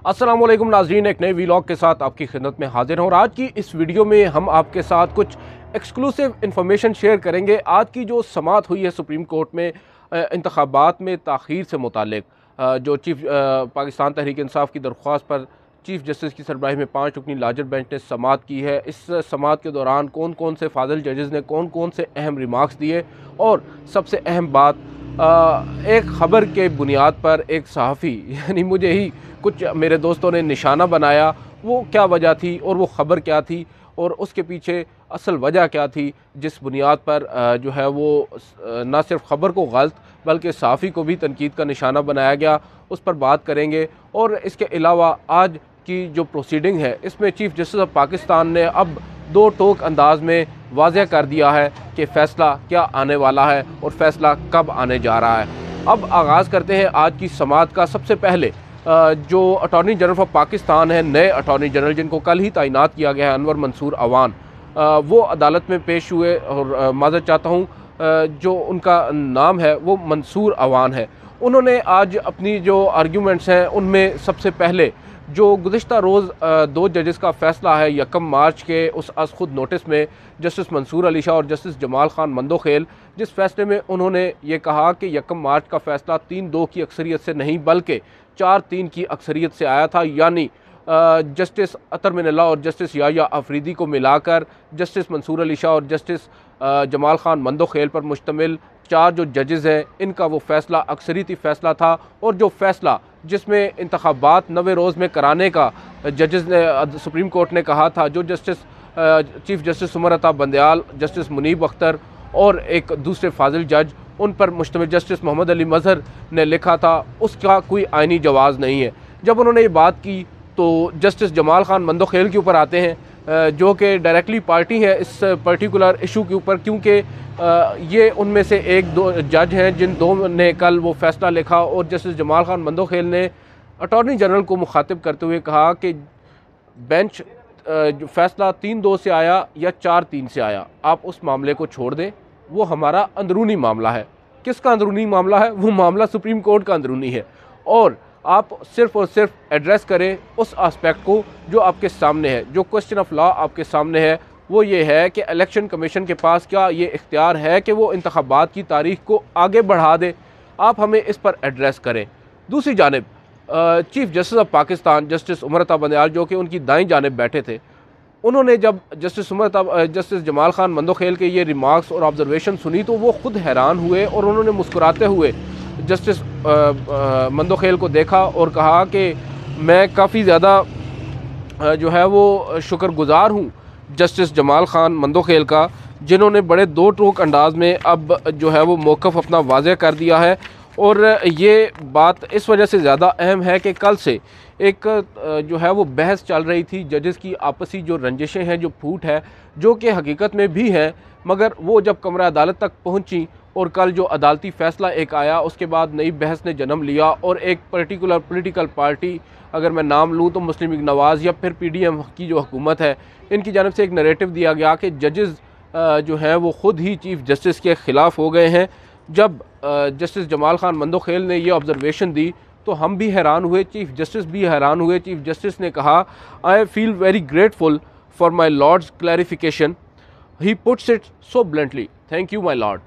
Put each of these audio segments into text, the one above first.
अस्सलाम वालेकुम नाज़रीन, एक नए वीलॉग के साथ आपकी खिदमत में हाजिर हूँ और आज की इस वीडियो में हम आपके साथ कुछ एक्सक्लूसिव इन्फॉर्मेशन शेयर करेंगे। आज की जो समाअत हुई है सुप्रीम कोर्ट में इंतखाबात में ताख़ीर से मुतालिक, जो चीफ़ पाकिस्तान तहरीक इंसाफ की दरख्वास्त पर चीफ़ जस्टिस की सरबराही में 5 रुकनी लार्जर बेंच ने समाअत की है। इस समाअत के दौरान कौन कौन से फाजिल जजेज़ ने कौन कौन से अहम रिमार्क्स दिए और सबसे अहम बात, एक ख़बर के बुनियाद पर एक सहाफ़ी यानी मुझे ही कुछ मेरे दोस्तों ने निशाना बनाया, वो क्या वजह थी और वो ख़बर क्या थी और उसके पीछे असल वजह क्या थी, जिस बुनियाद पर जो है वो न सिर्फ ख़बर को गलत बल्कि सहाफ़ी को भी तनकीद का निशाना बनाया गया, उस पर बात करेंगे। और इसके अलावा आज की जो प्रोसीडिंग है इसमें चीफ़ जस्टिस ऑफ पाकिस्तान ने अब दो टोक अंदाज में वाज़ह कर दिया है कि फ़ैसला क्या आने वाला है और फ़ैसला कब आने जा रहा है। अब आगाज़ करते हैं आज की समाअत का। सबसे पहले जो अटॉर्नी जनरल ऑफ पाकिस्तान है, नए अटॉर्नी जनरल जिनको कल ही तैनात किया गया है, अनवर मंसूर अवान, वो अदालत में पेश हुए और माज़रत चाहता हूँ, जो उनका नाम है वो मंसूर अवान है। उन्होंने आज अपनी जो आर्ग्यूमेंट्स हैं उनमें सबसे पहले जो गुज़िश्ता रोज़ दो जजेस का फ़ैसला है 1 मार्च के, उस अज़ खुद नोटिस में जस्टिस मंसूर अली शाह और जस्टिस जमाल ख़ान मंदोखेल, जिस फ़ैसले में उन्होंने ये कहा कि 1 मार्च का फ़ैसला 3-2 की अक्सरियत से नहीं बल्कि 4-3 की अक्सरियत से आया था, यानी जस्टिस अतर मिनल्ला और जस्टिस याया अफरीदी को मिलाकर जस्टिस मंसूर अली शाह और जस्टिस जमाल ख़ान मंदोखेल पर मुश्तमिल 4 जो जजेज़ हैं इनका वो फ़ैसला अक्सरियती फ़ैसला था। और जो फ़ैसला जिसमें इंतखाबात 90 रोज़ में कराने का जजेज़ ने सुप्रीम कोर्ट ने कहा था, जो justice chief justice Umar Ata Bandial, justice Munib Akhtar और एक दूसरे फाजिल जज उन पर मुश्तमिल जस्टिस मोहम्मद अली मज़हर ने लिखा था, उसका कोई आइनी जवाज़ नहीं है। जब उन्होंने ये बात की तो जस्टिस जमाल ख़ान मंदोखेल के ऊपर आते हैं, जो कि डायरेक्टली पार्टी है इस पर्टिकुलर इशू के ऊपर, क्योंकि ये उनमें से एक दो जज हैं जिन दो ने कल वो फ़ैसला लिखा। और जस्टिस जमाल ख़ान मंदोखेल ने अटॉर्नी जनरल को मुखातिब करते हुए कहा कि बेंच जो फ़ैसला 3-2 से आया या 4-3 से आया, आप उस मामले को छोड़ दें, वो हमारा अंदरूनी मामला है। किसका अंदरूनी मामला है? वो मामला सुप्रीम कोर्ट का अंदरूनी है और आप सिर्फ़ और सिर्फ एड्रेस करें उस आस्पेक्ट को जो आपके सामने है। जो क्वेश्चन ऑफ लॉ आपके सामने है वो ये है कि इलेक्शन कमीशन के पास क्या ये इख्तियार है कि वो इंतखाबात की तारीख को आगे बढ़ा दे? आप हमें इस पर एड्रेस करें। दूसरी जानिब chief justice of Pakistan justice Umar Ata Bandial, जो कि उनकी दाईं जानिब बैठे थे, उन्होंने जब जस्टिस जमाल ख़ान मंदोखेल के ये रिमार्क्स और ऑब्जर्वेशन सुनी तो वो ख़ुद हैरान हुए और उन्होंने मुस्कुराते हुए जस्टिस मंदोखेल को देखा और कहा कि मैं काफ़ी ज़्यादा जो है वो शुक्रगुज़ार हूँ जस्टिस जमाल ख़ान मंदोखेल का, जिन्होंने बड़े दो टोक अंदाज में अब जो है वो मौक़िफ़ अपना वाज़ह कर दिया है। और ये बात इस वजह से ज़्यादा अहम है कि कल से एक जो है वो बहस चल रही थी जजेस की आपसी, जो रंजिशें हैं, जो फूट है, जो कि हकीकत में भी है, मगर वो जब कमरा अदालत तक पहुंची और कल जो अदालती फ़ैसला एक आया उसके बाद नई बहस ने जन्म लिया। और एक पर्टिकुलर पॉलिटिकल पार्टी, अगर मैं नाम लूँ तो मुस्लिम लीग नवाज़ या फिर PDM की जो हुकूमत है, इनकी जानब से एक नरेटिव दिया गया कि जजेस जो हैं वो ख़ुद ही चीफ़ जस्टिस के ख़िलाफ़ हो गए हैं। जब जस्टिस जमाल ख़ान मंदोखेल ने ये ऑब्जर्वेशन दी तो हम भी हैरान हुए, चीफ़ जस्टिस भी हैरान हुए। चीफ़ जस्टिस ने कहा, I feel very grateful for my lord's clarification, he puts it so bluntly, thank you my lord.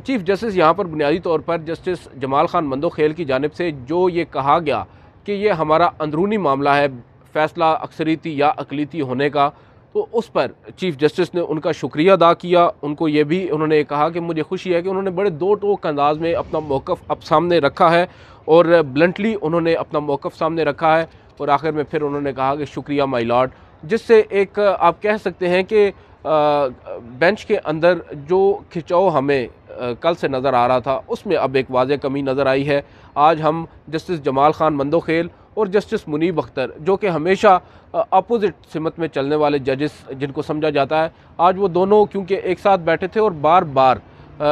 Chief justice यहाँ पर बुनियादी तौर पर जस्टिस जमाल ख़ान मंदोखेल की जानिब से जो ये कहा गया कि ये हमारा अंदरूनी मामला है फ़ैसला अक्सरियती या अक़लियती होने का, तो उस पर चीफ़ जस्टिस ने उनका शुक्रिया अदा किया। उनको ये भी उन्होंने कहा कि मुझे खुशी है कि उन्होंने बड़े दो टोक अंदाज में अपना मौक़िफ़ अब सामने रखा है और ब्लंटली उन्होंने अपना मौक़िफ़ सामने रखा है। और आखिर में फिर उन्होंने कहा कि शुक्रिया माई लॉर्ड, जिससे एक आप कह सकते हैं कि बेंच के अंदर जो खिंचाव हमें कल से नज़र आ रहा था उसमें अब एक वाज़ेह कमी नज़र आई है। आज हम जस्टिस जमाल ख़ान मंदोखेल और जस्टिस मुनीब अख्तर, जो कि हमेशा अपोजिट सिमत में चलने वाले जजेस जिनको समझा जाता है, आज वो दोनों क्योंकि एक साथ बैठे थे और बार बार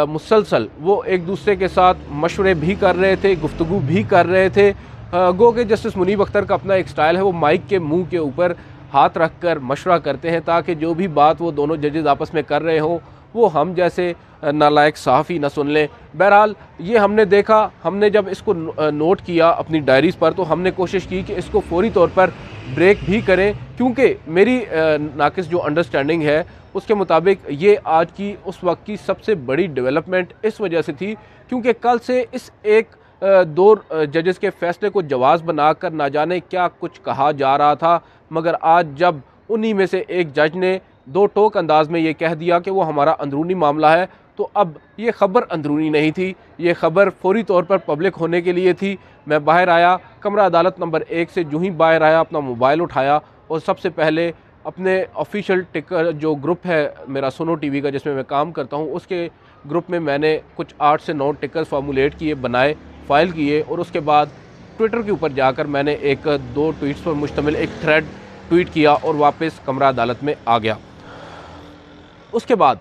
मुसलसल वो एक दूसरे के साथ मशवरे भी कर रहे थे, गुफ्तगू भी कर रहे थे। गो के जस्टिस मुनीब अख्तर का अपना एक स्टाइल है, वो माइक के मुंह के ऊपर हाथ रख कर मशवरा करते हैं ताकि जो भी बात वो दोनों जजेस आपस में कर रहे हों वो हम जैसे नालायक सहाफ़ी ना सुन लें। बहरहाल ये हमने देखा, हमने जब इसको नोट किया अपनी डायरीज़ पर, तो हमने कोशिश की कि इसको फ़ौरी तौर पर ब्रेक भी करें, क्योंकि मेरी नाक़िस जो अंडरस्टैंडिंग है उसके मुताबिक ये आज की उस वक्त की सबसे बड़ी डेवलपमेंट इस वजह से थी क्योंकि कल से इस एक दो जजेस के फ़ैसले को जवाज़ बनाकर ना जाने क्या कुछ कहा जा रहा था, मगर आज जब उन्हीं में से एक जज ने दो टोक अंदाज में ये कह दिया कि वो हमारा अंदरूनी मामला है, तो अब ये ख़बर अंदरूनी नहीं थी, ये ख़बर फौरी तौर पर पब्लिक होने के लिए थी। मैं बाहर आया, कमरा अदालत नंबर 1 से जो ही बाहर आया अपना मोबाइल उठाया और सबसे पहले अपने ऑफिशियल टिकर जो ग्रुप है मेरा सुनो टीवी का जिसमें मैं काम करता हूँ, उसके ग्रुप में मैंने कुछ 8 से 9 टिकर्स फार्मूलेट किए, बनाए, फ़ाइल किए और उसके बाद ट्विटर के ऊपर जाकर मैंने एक 2 ट्वीट्स पर मुश्तमिल एक थ्रेड ट्वीट किया और वापस कमरा अदालत में आ गया। उसके बाद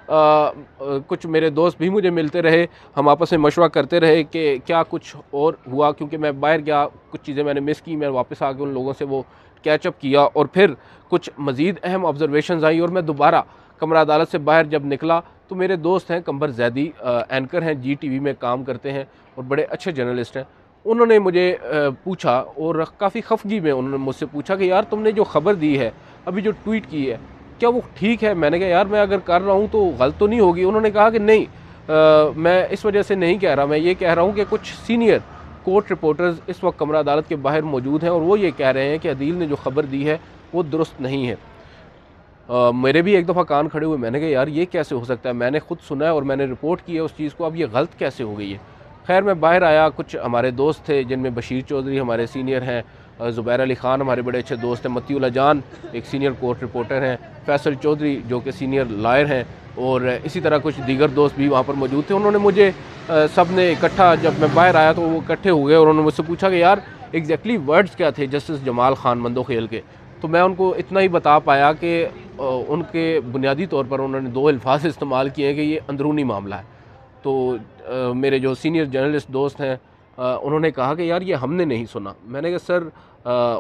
कुछ मेरे दोस्त भी मुझे मिलते रहे, हम आपस में मशवरा करते रहे कि क्या कुछ और हुआ, क्योंकि मैं बाहर गया, कुछ चीज़ें मैंने मिस की, मैं वापस आके उन लोगों से वो कैचअप किया और फिर कुछ मज़ीद अहम ऑब्जर्वेशंस आई और मैं दोबारा कमरा अदालत से बाहर जब निकला तो मेरे दोस्त हैं कंबर जैदी, एंकर हैं, GTV में काम करते हैं और बड़े अच्छे जर्नलिस्ट हैं। उन्होंने मुझे पूछा और काफ़ी खफगी में उन्होंने मुझसे पूछा कि यार तुमने जो ख़बर दी है, अभी जो ट्वीट की है, क्या वो ठीक है? मैंने कहा यार मैं अगर कर रहा हूँ तो गलत तो नहीं होगी। उन्होंने कहा कि नहीं, मैं इस वजह से नहीं कह रहा, मैं ये कह रहा हूँ कि कुछ सीनियर कोर्ट रिपोर्टर्स इस वक्त कमरा अदालत के बाहर मौजूद हैं और वो ये कह रहे हैं कि अदील ने जो ख़बर दी है वो दुरुस्त नहीं है। मेरे भी एक दफ़ा कान खड़े हुए, मैंने कहा यार ये कैसे हो सकता है, मैंने खुद सुना है और मैंने रिपोर्ट की है उस चीज़ को, अब ये गलत कैसे हो गई है। खैर मैं बाहर आया, कुछ हमारे दोस्त थे जिनमें बशीर चौधरी हमारे सीनियर हैं, ज़ुबैर अली ख़ान हमारे बड़े अच्छे दोस्त हैं, मतीउल्लाह जान एक सीनियर कोर्ट रिपोर्टर हैं, फैसल चौधरी जो कि सीनियर लॉयर हैं और इसी तरह कुछ दीगर दोस्त भी वहाँ पर मौजूद थे। उन्होंने मुझे सब ने इकट्ठा, जब मैं बाहर आया तो वो इकट्ठे हो गए और उन्होंने मुझसे पूछा कि यार एग्जैक्टली वर्ड्स क्या थे जस्टिस जमाल ख़ान मंदोखेल के। तो मैं उनको इतना ही बता पाया कि उनके बुनियादी तौर पर उन्होंने 2 अल्फाज इस्तेमाल किए हैं कि ये अंदरूनी मामला है। तो मेरे जो सीनियर जर्नलिस्ट दोस्त हैं उन्होंने कहा कि यार ये हमने नहीं सुना। मैंने कहा सर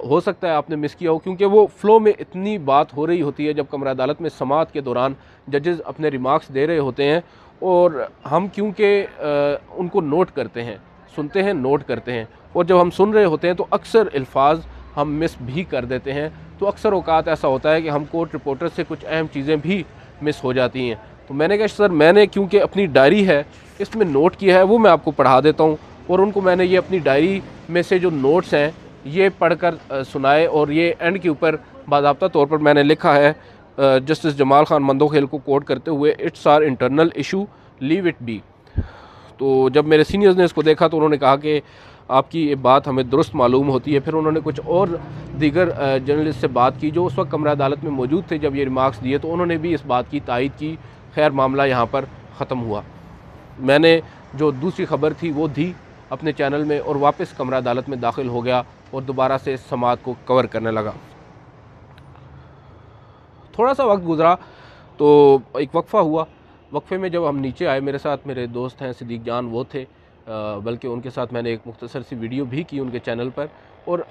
हो सकता है आपने मिस किया हो, क्योंकि वो फ़्लो में इतनी बात हो रही होती है जब कमरा अदालत में समाअत के दौरान जजेस अपने रिमार्क्स दे रहे होते हैं और हम क्योंकि उनको नोट करते हैं, सुनते हैं, नोट करते हैं और जब हम सुन रहे होते हैं तो अक्सर अल्फाज हम मिस भी कर देते हैं। तो अक्सर औकात ऐसा होता है कि हम कोर्ट रिपोर्टर से कुछ अहम चीज़ें भी मिस हो जाती हैं। तो मैंने कहा सर मैंने क्योंकि अपनी डायरी है इसमें नोट किया है वो मैं आपको पढ़ा देता हूँ, और उनको मैंने ये अपनी डायरी में से जो नोट्स हैं ये पढ़कर सुनाए और ये एंड के ऊपर बाज़ाब्ता तौर पर मैंने लिखा है जस्टिस जमाल ख़ान मंदोखेल को कोट करते हुए, it's our internal issue, leave it be. तो जब मेरे सीनियर्स ने इसको देखा तो उन्होंने कहा कि आपकी ये बात हमें दुरुस्त मालूम होती है। फिर उन्होंने कुछ और दीगर जर्नलिस्ट से बात की जो उस वक्त कमरा अदालत में मौजूद थे जब ये रिमार्क्स दिए, तो उन्होंने भी इस बात की तायद की। खैर मामला यहाँ पर ख़त्म हुआ। मैंने जो दूसरी ख़बर थी वो दी अपने चैनल में और वापस कमरा अदालत में दाखिल हो गया और दोबारा से समाअत को कवर करने लगा। थोड़ा सा वक्त गुजरा तो एक वक्फ़ा हुआ। वक्फ़े में जब हम नीचे आए, मेरे साथ मेरे दोस्त हैं सिद्दीक जान वो थे, बल्कि उनके साथ मैंने एक मुख्तसर सी वीडियो भी की उनके चैनल पर। और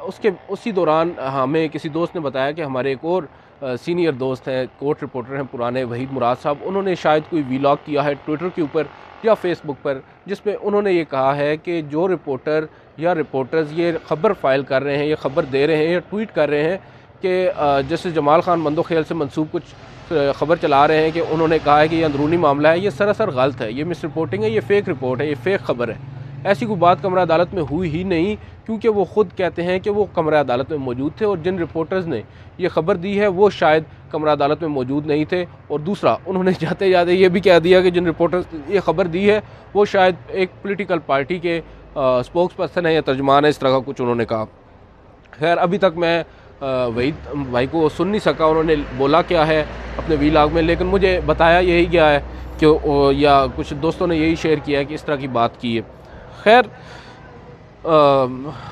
उसी दौरान हमें किसी दोस्त ने बताया कि हमारे एक और सीनियर दोस्त हैं, कोर्ट रिपोर्टर हैं पुराने, वहीद मुराद साहब, उन्होंने शायद कोई वीलॉग किया है ट्विटर के ऊपर या फेसबुक पर, जिसमें उन्होंने ये कहा है कि जो रिपोर्टर या रिपोर्टर्स ये ख़बर फ़ाइल कर रहे हैं, ये ख़बर दे रहे हैं या ट्वीट कर रहे हैं कि जस्टिस जमाल ख़ान मंदोखेल से मंसूब कुछ ख़बर चला रहे हैं कि उन्होंने कहा है कि ये अंदरूनी मामला है, ये सरासर गलत है, ये मिस रिपोर्टिंग है, ये फ़ेक रिपोर्ट है, ये फ़ेक ख़बर है। ऐसी कोई बात कमरा अदालत में हुई ही नहीं, क्योंकि वो ख़ुद कहते हैं कि वो कमरा अदालत में मौजूद थे और जिन रिपोर्टर्स ने ये ख़बर दी है वो शायद कमरा अदालत में मौजूद नहीं थे। और दूसरा, उन्होंने जाते जाते ये भी कह दिया कि जिन रिपोर्टर्स ये ख़बर दी है वो शायद एक पॉलिटिकल पार्टी के स्पोक्स पर्सन है या तर्जमान है, इस तरह का कुछ उन्होंने कहा। खैर अभी तक मैं वहीद भाई को सुन नहीं सका उन्होंने बोला क्या है अपने वीलॉग में, लेकिन मुझे बताया यही गया है कि या कुछ दोस्तों ने यही शेयर किया है कि इस तरह की बात की है। खैर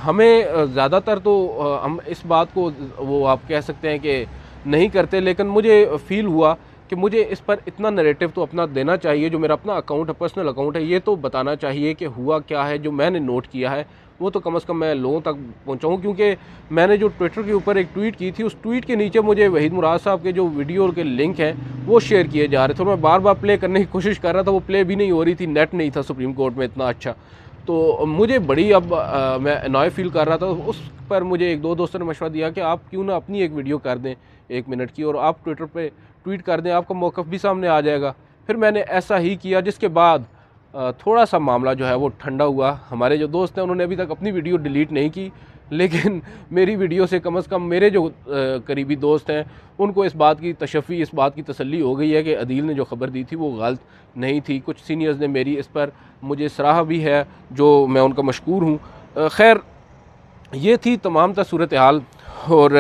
हमें ज़्यादातर तो हम इस बात को वो आप कह सकते हैं कि नहीं करते, लेकिन मुझे फ़ील हुआ कि मुझे इस पर इतना नैरेटिव तो अपना देना चाहिए। जो मेरा अपना अकाउंट है, पर्सनल अकाउंट है, ये तो बताना चाहिए कि हुआ क्या है, जो मैंने नोट किया है वो तो कम से कम मैं लोगों तक पहुंचाऊं, क्योंकि मैंने जो ट्विटर के ऊपर एक ट्वीट की थी, उस ट्वीट के नीचे मुझे वहीद मुराद साहब के जो वीडियो के लिंक हैं वो शेयर किए जा रहे थे, और मैं बार बार प्ले करने की कोशिश कर रहा था, वो प्ले भी नहीं हो रही थी, नेट नहीं था सुप्रीम कोर्ट में इतना अच्छा। तो मुझे बड़ी अब मैं अनॉय फील कर रहा था। उस पर मुझे एक दो दोस्तों ने मशवरा दिया कि आप क्यों ना अपनी एक वीडियो कर दें 1 मिनट की, और आप ट्विटर पे ट्वीट कर दें, आपका मौक़िफ़ भी सामने आ जाएगा। फिर मैंने ऐसा ही किया, जिसके बाद थोड़ा सा मामला जो है वो ठंडा हुआ। हमारे जो दोस्त हैं उन्होंने अभी तक अपनी वीडियो डिलीट नहीं की, लेकिन मेरी वीडियो से कम मेरे जो करीबी दोस्त हैं उनको इस बात की तशफ़ी, इस बात की तसल्ली हो गई है कि अदील ने जो ख़बर दी थी वो गलत नहीं थी। कुछ सीनियर्स ने मेरी इस पर मुझे सराहा भी है, जो मैं उनका मशकूर हूँ। खैर, ये थी तमाम सूरत हाल, और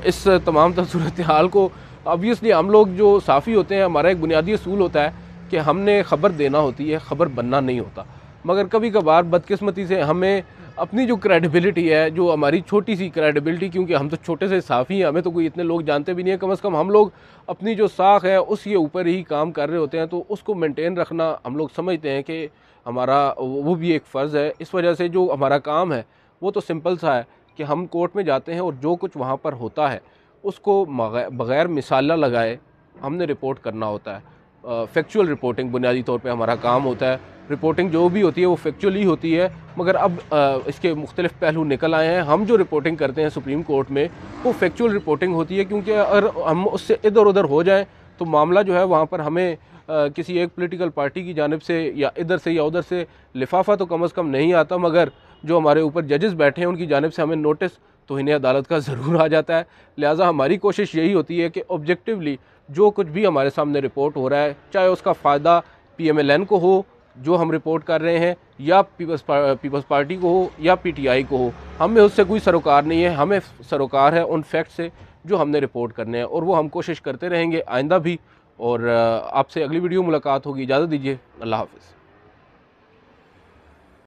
इस तमाम सूरत हाल को ऑब्वियसली हम लोग जो साफ़ी होते हैं, हमारा एक बुनियादी असूल होता है कि हमने ख़बर देना होती है, ख़बर बनना नहीं होता। मगर कभी कभार बदकिस्मती से हमें अपनी जो क्रेडिबिलिटी है, जो हमारी छोटी सी क्रेडिबिलिटी, क्योंकि हम तो छोटे से साफ़ी हैं, हमें तो कोई इतने लोग जानते भी नहीं है, कम से कम हम लोग अपनी जो साख है उसके ऊपर ही काम कर रहे होते हैं, तो उसको मेंटेन रखना हम लोग समझते हैं कि हमारा वो भी एक फ़र्ज़ है। इस वजह से जो हमारा काम है वो तो सिंपल सा है कि हम कोर्ट में जाते हैं और जो कुछ वहाँ पर होता है उसको बग़ैर मिसाला लगाए हमने रिपोर्ट करना होता है। फैक्चुअल रिपोर्टिंग बुनियादी तौर पे हमारा काम होता है। रिपोर्टिंग जो भी होती है वो फैक्चुअल ही होती है, मगर अब इसके मुख्तलिफ पहलू निकल आए हैं। हम जो रिपोर्टिंग करते हैं सुप्रीम कोर्ट में वो फैक्चुअल रिपोर्टिंग होती है, क्योंकि अगर हम उससे इधर उधर हो जाएं तो मामला जो है वहाँ पर हमें किसी एक पॉलिटिकल पार्टी की जानिब से या इधर से या उधर से लिफाफा तो कम से कम नहीं आता, मगर जो हमारे ऊपर जजेस बैठे हैं उनकी जानिब से हमें नोटिस तो इन्हें अदालत का ज़रूर आ जाता है। लिहाजा हमारी कोशिश यही होती है कि ऑब्जेक्टिवली जो कुछ भी हमारे सामने रिपोर्ट हो रहा है, चाहे उसका फ़ायदा PMLN को हो जो हम रिपोर्ट कर रहे हैं, या पीपल्स पार्टी को हो या PTI को हो, हमें उससे कोई सरोकार नहीं है। हमें सरोकार है उन फैक्ट से जो हमने रिपोर्ट करने हैं, और वो हम कोशिश करते रहेंगे आइंदा भी। और आपसे अगली वीडियो मुलाकात होगी। इजाज़त दीजिए, अल्लाह हाफ़िज़।